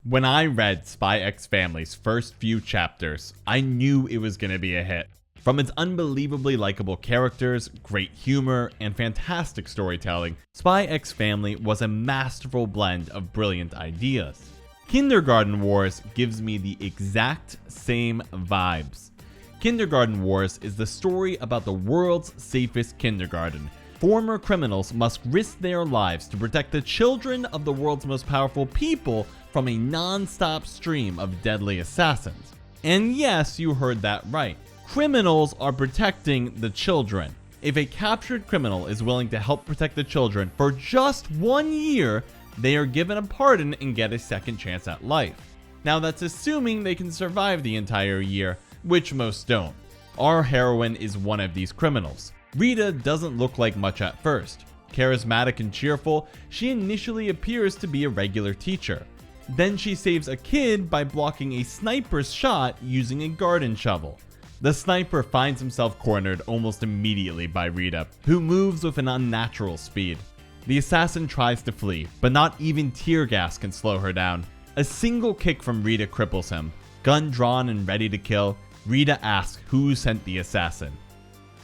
When I read Spy X Family's first few chapters, I knew it was going to be a hit. From its unbelievably likable characters, great humor, and fantastic storytelling, Spy X Family was a masterful blend of brilliant ideas. Kindergarten Wars gives me the exact same vibes. Kindergarten Wars is the story about the world's safest kindergarten. Former criminals must risk their lives to protect the children of the world's most powerful people from a non-stop stream of deadly assassins. And yes, you heard that right. Criminals are protecting the children. If a captured criminal is willing to help protect the children for just 1 year, they are given a pardon and get a second chance at life. Now that's assuming they can survive the entire year, which most don't. Our heroine is one of these criminals. Rita doesn't look like much at first. Charismatic and cheerful, she initially appears to be a regular teacher. Then she saves a kid by blocking a sniper's shot using a garden shovel. The sniper finds himself cornered almost immediately by Rita, who moves with an unnatural speed. The assassin tries to flee, but not even tear gas can slow her down. A single kick from Rita cripples him. Gun drawn and ready to kill, Rita asks who sent the assassin.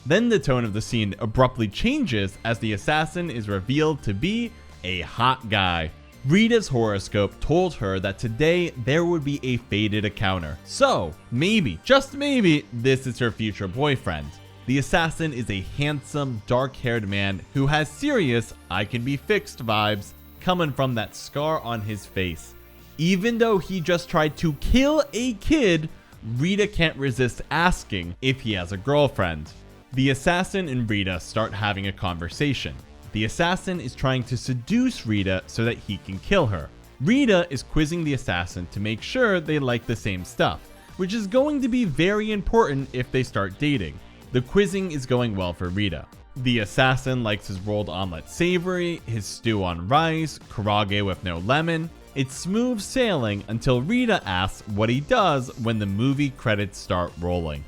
Then the tone of the scene abruptly changes as the assassin is revealed to be a hot guy. Rita's horoscope told her that today there would be a fated encounter. So, maybe, just maybe, this is her future boyfriend. The assassin is a handsome, dark-haired man who has serious, I can be fixed vibes coming from that scar on his face. Even though he just tried to kill a kid, Rita can't resist asking if he has a girlfriend. The assassin and Rita start having a conversation. The assassin is trying to seduce Rita so that he can kill her. Rita is quizzing the assassin to make sure they like the same stuff, which is going to be very important if they start dating. The quizzing is going well for Rita. The assassin likes his rolled omelet savory, his stew on rice, karage with no lemon. It's smooth sailing until Rita asks what he does when the movie credits start rolling.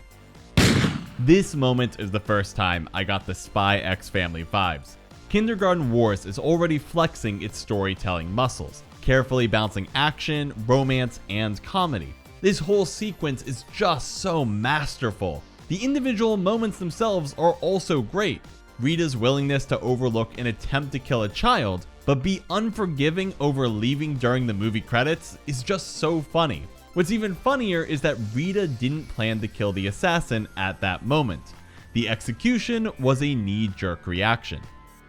This moment is the first time I got the Spy X Family vibes. Kindergarten Wars is already flexing its storytelling muscles, carefully balancing action, romance, and comedy. This whole sequence is just so masterful. The individual moments themselves are also great. Rita's willingness to overlook an attempt to kill a child, but be unforgiving over leaving during the movie credits is just so funny. What's even funnier is that Rita didn't plan to kill the assassin at that moment. The execution was a knee-jerk reaction.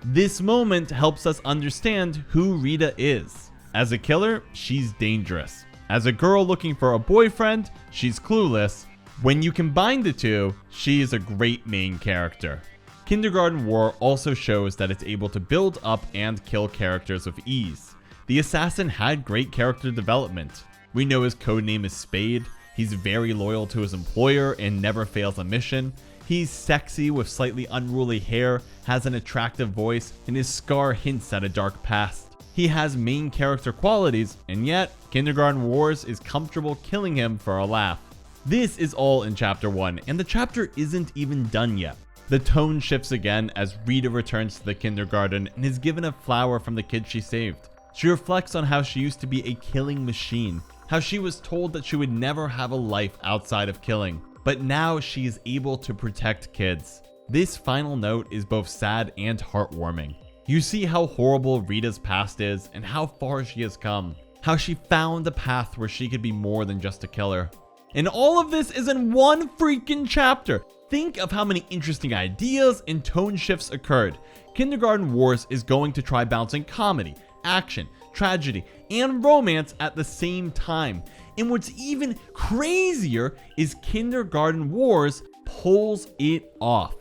This moment helps us understand who Rita is. As a killer, she's dangerous. As a girl looking for a boyfriend, she's clueless. When you combine the two, she is a great main character. Kindergarten War also shows that it's able to build up and kill characters with ease. The assassin had great character development. We know his codename is Spade. He's very loyal to his employer and never fails a mission. He's sexy with slightly unruly hair, has an attractive voice, and his scar hints at a dark past. He has main character qualities, and yet Kindergarten Wars is comfortable killing him for a laugh. This is all in chapter 1, and the chapter isn't even done yet. The tone shifts again as Rita returns to the kindergarten and is given a flower from the kid she saved. She reflects on how she used to be a killing machine, how she was told that she would never have a life outside of killing, but now she is able to protect kids. This final note is both sad and heartwarming. You see how horrible Rita's past is and how far she has come, how she found a path where she could be more than just a killer. And all of this is in one freaking chapter. Think of how many interesting ideas and tone shifts occurred. Kindergarten Wars is going to try balancing comedy, action, tragedy, and romance at the same time. And what's even crazier is Kindergarten Wars pulls it off.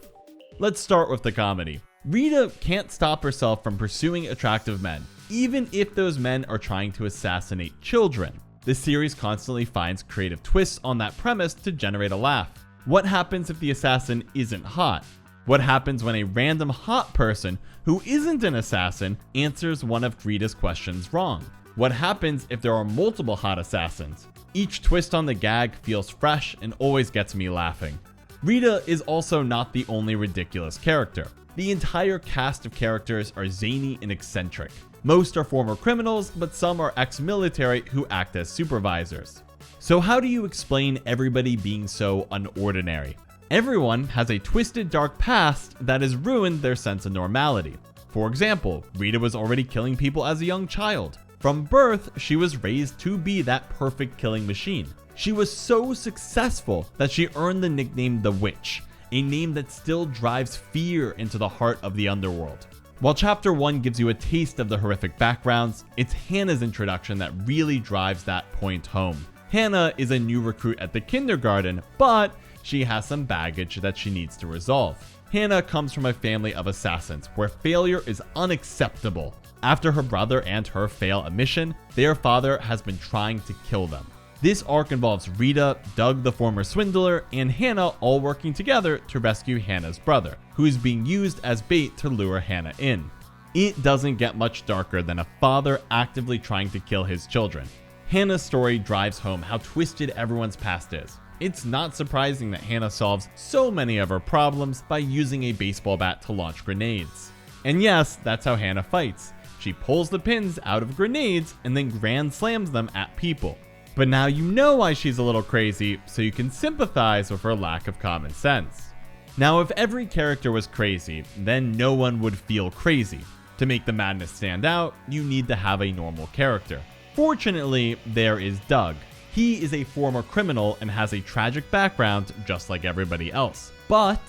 Let's start with the comedy. Rita can't stop herself from pursuing attractive men, even if those men are trying to assassinate children. The series constantly finds creative twists on that premise to generate a laugh. What happens if the assassin isn't hot? What happens when a random hot person who isn't an assassin answers one of Rita's questions wrong? What happens if there are multiple hot assassins? Each twist on the gag feels fresh and always gets me laughing. Rita is also not the only ridiculous character. The entire cast of characters are zany and eccentric. Most are former criminals, but some are ex-military who act as supervisors. So how do you explain everybody being so unordinary? Everyone has a twisted dark past that has ruined their sense of normality. For example, Rita was already killing people as a young child. From birth, she was raised to be that perfect killing machine. She was so successful that she earned the nickname The Witch, a name that still drives fear into the heart of the underworld. While Chapter 1 gives you a taste of the horrific backgrounds, it's Hannah's introduction that really drives that point home. Hannah is a new recruit at the kindergarten, but she has some baggage that she needs to resolve. Hannah comes from a family of assassins where failure is unacceptable. After her brother and her fail a mission, their father has been trying to kill them. This arc involves Rita, Doug the former swindler, and Hannah all working together to rescue Hannah's brother, who is being used as bait to lure Hannah in. It doesn't get much darker than a father actively trying to kill his children. Hannah's story drives home how twisted everyone's past is. It's not surprising that Hannah solves so many of her problems by using a baseball bat to launch grenades. And yes, that's how Hannah fights. She pulls the pins out of grenades and then grand slams them at people. But now you know why she's a little crazy, so you can sympathize with her lack of common sense. Now, if every character was crazy, then no one would feel crazy. To make the madness stand out, you need to have a normal character. Fortunately, there is Doug. He is a former criminal and has a tragic background just like everybody else. But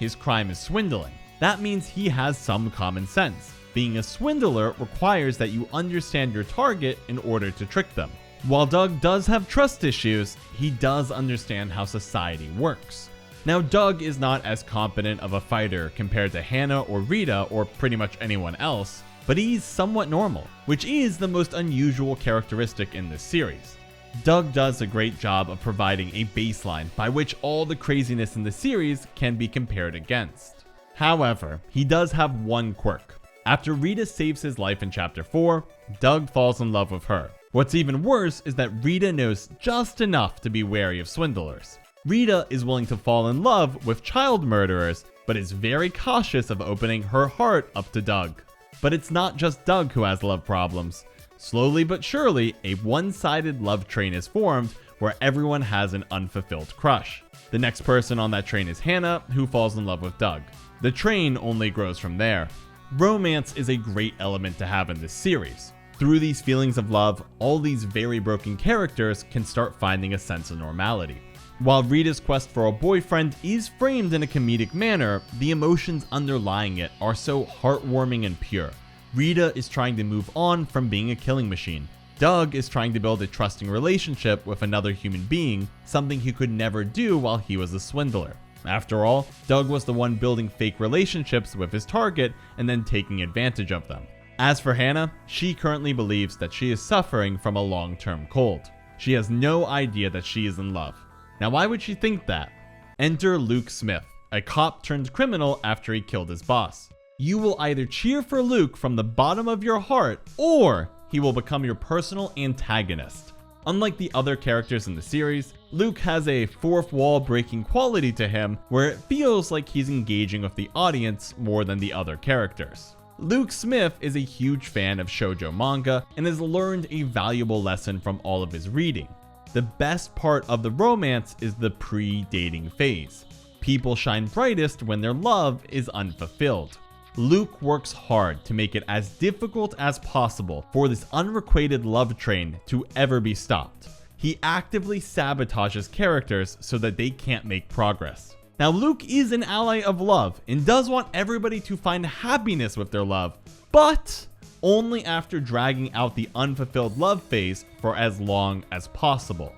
his crime is swindling. That means he has some common sense. Being a swindler requires that you understand your target in order to trick them. While Doug does have trust issues, he does understand how society works. Now, Doug is not as competent of a fighter compared to Hannah or Rita or pretty much anyone else, but he's somewhat normal, which is the most unusual characteristic in this series. Doug does a great job of providing a baseline by which all the craziness in the series can be compared against. However, he does have one quirk. After Rita saves his life in Chapter 4, Doug falls in love with her. What's even worse is that Rita knows just enough to be wary of swindlers. Rita is willing to fall in love with child murderers, but is very cautious of opening her heart up to Doug. But it's not just Doug who has love problems. Slowly but surely, a one-sided love train is formed where everyone has an unfulfilled crush. The next person on that train is Hannah, who falls in love with Doug. The train only grows from there. Romance is a great element to have in this series. Through these feelings of love, all these very broken characters can start finding a sense of normality. While Rita's quest for a boyfriend is framed in a comedic manner, the emotions underlying it are so heartwarming and pure. Rita is trying to move on from being a killing machine. Doug is trying to build a trusting relationship with another human being, something he could never do while he was a swindler. After all, Doug was the one building fake relationships with his target and then taking advantage of them. As for Hannah, she currently believes that she is suffering from a long-term cold. She has no idea that she is in love. Now, why would she think that? Enter Luke Smith, a cop turned criminal after he killed his boss. You will either cheer for Luke from the bottom of your heart, or he will become your personal antagonist. Unlike the other characters in the series, Luke has a fourth wall breaking quality to him where it feels like he's engaging with the audience more than the other characters. Luke Smith is a huge fan of shoujo manga and has learned a valuable lesson from all of his reading. The best part of the romance is the pre-dating phase. People shine brightest when their love is unfulfilled. Luke works hard to make it as difficult as possible for this unrequited love train to ever be stopped. He actively sabotages characters so that they can't make progress. Now, Luke is an ally of love and does want everybody to find happiness with their love, but only after dragging out the unfulfilled love phase for as long as possible.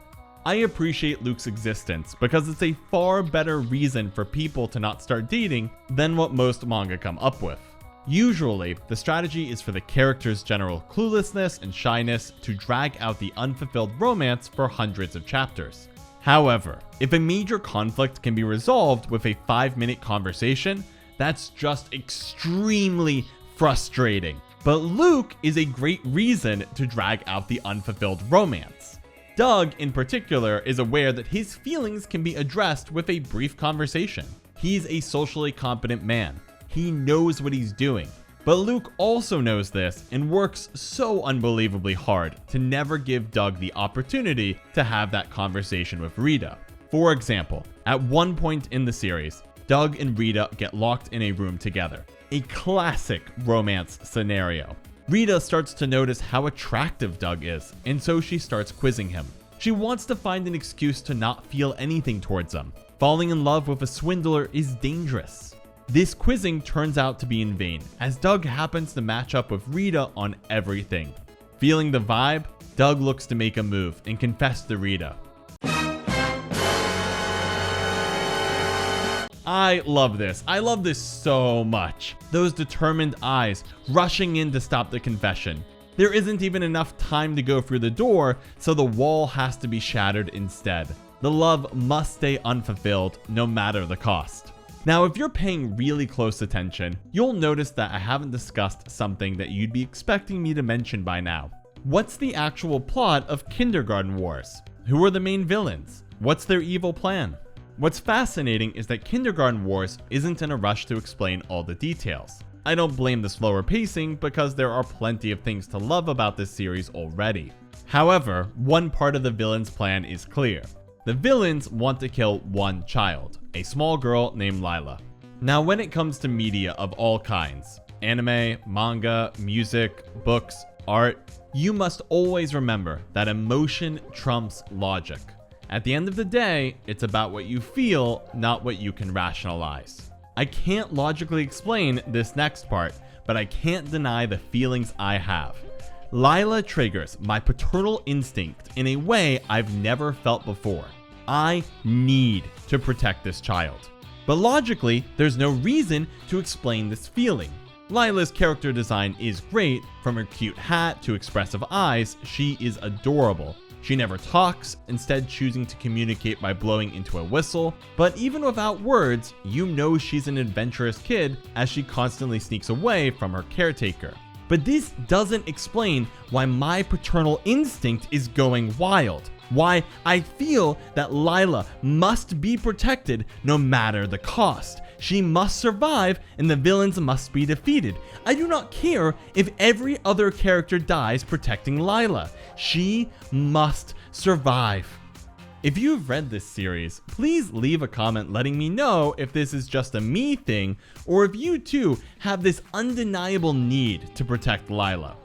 I appreciate Luke's existence because it's a far better reason for people to not start dating than what most manga come up with. Usually, the strategy is for the character's general cluelessness and shyness to drag out the unfulfilled romance for hundreds of chapters. However, if a major conflict can be resolved with a 5-minute conversation, that's just extremely frustrating. But Luke is a great reason to drag out the unfulfilled romance. Doug, in particular, is aware that his feelings can be addressed with a brief conversation. He's a socially competent man. He knows what he's doing. But Luke also knows this and works so unbelievably hard to never give Doug the opportunity to have that conversation with Rita. For example, at one point in the series, Doug and Rita get locked in a room together. A classic romance scenario. Rita starts to notice how attractive Doug is, and so she starts quizzing him. She wants to find an excuse to not feel anything towards him. Falling in love with a swindler is dangerous. This quizzing turns out to be in vain, as Doug happens to match up with Rita on everything. Feeling the vibe, Doug looks to make a move and confess to Rita. I love this. I love this so much. Those determined eyes rushing in to stop the confession. There isn't even enough time to go through the door, so the wall has to be shattered instead. The love must stay unfulfilled, no matter the cost. Now, if you're paying really close attention, you'll notice that I haven't discussed something that you'd be expecting me to mention by now. What's the actual plot of Kindergarten Wars? Who are the main villains? What's their evil plan? What's fascinating is that Kindergarten Wars isn't in a rush to explain all the details. I don't blame the slower pacing because there are plenty of things to love about this series already. However, one part of the villain's plan is clear. The villains want to kill one child, a small girl named Lila. Now, when it comes to media of all kinds, anime, manga, music, books, art, you must always remember that emotion trumps logic. At the end of the day, it's about what you feel, not what you can rationalize. I can't logically explain this next part, but I can't deny the feelings I have. Lila triggers my paternal instinct in a way I've never felt before. I need to protect this child. But logically, there's no reason to explain this feeling. Lila's character design is great. From her cute hat to expressive eyes, she is adorable. She never talks, instead choosing to communicate by blowing into a whistle. But even without words, you know she's an adventurous kid as she constantly sneaks away from her caretaker. But this doesn't explain why my paternal instinct is going wild. Why I feel that Lila must be protected no matter the cost. She must survive and the villains must be defeated. I do not care if every other character dies protecting Lila. She must survive. If you've read this series, please leave a comment letting me know if this is just a me thing or if you too have this undeniable need to protect Lila.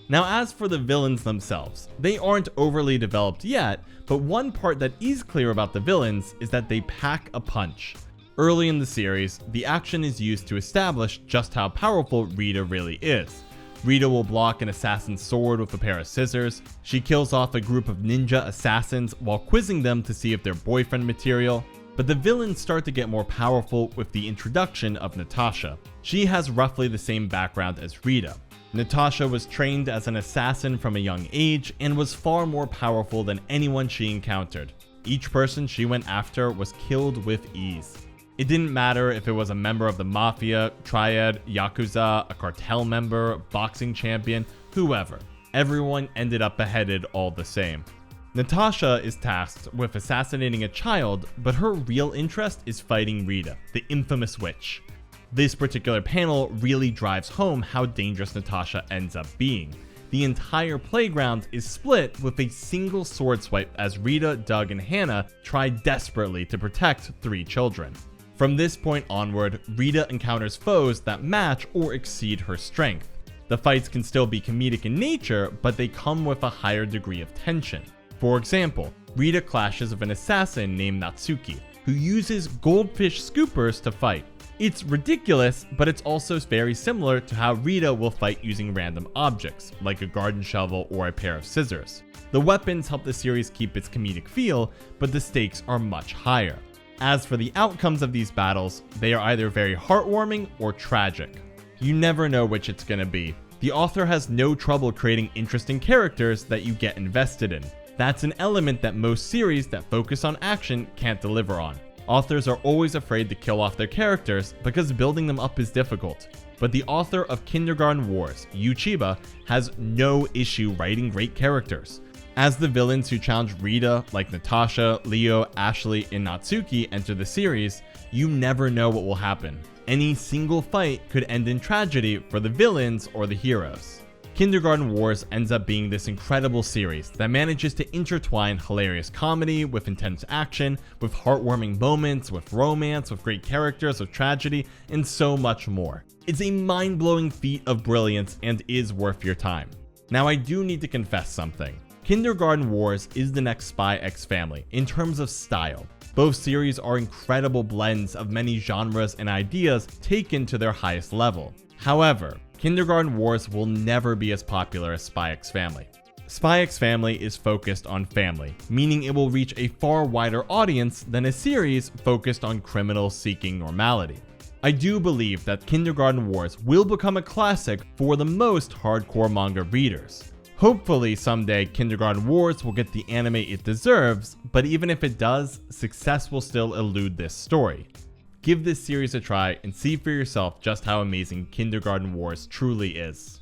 Now, as for the villains themselves, they aren't overly developed yet, but one part that is clear about the villains is that they pack a punch. Early in the series, the action is used to establish just how powerful Rita really is. Rita will block an assassin's sword with a pair of scissors. She kills off a group of ninja assassins while quizzing them to see if they're boyfriend material. But the villains start to get more powerful with the introduction of Natasha. She has roughly the same background as Rita. Natasha was trained as an assassin from a young age and was far more powerful than anyone she encountered. Each person she went after was killed with ease. It didn't matter if it was a member of the Mafia, Triad, Yakuza, a cartel member, boxing champion, whoever. Everyone ended up beheaded all the same. Natasha is tasked with assassinating a child, but her real interest is fighting Rita, the infamous witch. This particular panel really drives home how dangerous Natasha ends up being. The entire playground is split with a single sword swipe as Rita, Doug, and Hannah try desperately to protect 3 children. From this point onward, Rita encounters foes that match or exceed her strength. The fights can still be comedic in nature, but they come with a higher degree of tension. For example, Rita clashes with an assassin named Natsuki, who uses goldfish scoopers to fight. It's ridiculous, but it's also very similar to how Rita will fight using random objects, like a garden shovel or a pair of scissors. The weapons help the series keep its comedic feel, but the stakes are much higher. As for the outcomes of these battles, they are either very heartwarming or tragic. You never know which it's gonna be. The author has no trouble creating interesting characters that you get invested in. That's an element that most series that focus on action can't deliver on. Authors are always afraid to kill off their characters because building them up is difficult. But the author of Kindergarten Wars, Yu Chiba, has no issue writing great characters. As the villains who challenge Rita, like Natasha, Leo, Ashley, and Natsuki, enter the series, you never know what will happen. Any single fight could end in tragedy for the villains or the heroes. Kindergarten Wars ends up being this incredible series that manages to intertwine hilarious comedy with intense action, with heartwarming moments, with romance, with great characters, with tragedy, and so much more. It's a mind-blowing feat of brilliance and is worth your time. Now, I do need to confess something. Kindergarten Wars is the next Spy X Family in terms of style. Both series are incredible blends of many genres and ideas taken to their highest level. However, Kindergarten Wars will never be as popular as Spy X Family. Spy X Family is focused on family, meaning it will reach a far wider audience than a series focused on criminals seeking normality. I do believe that Kindergarten Wars will become a classic for the most hardcore manga readers. Hopefully someday Kindergarten Wars will get the anime it deserves, but even if it does, success will still elude this story. Give this series a try and see for yourself just how amazing Kindergarten Wars truly is.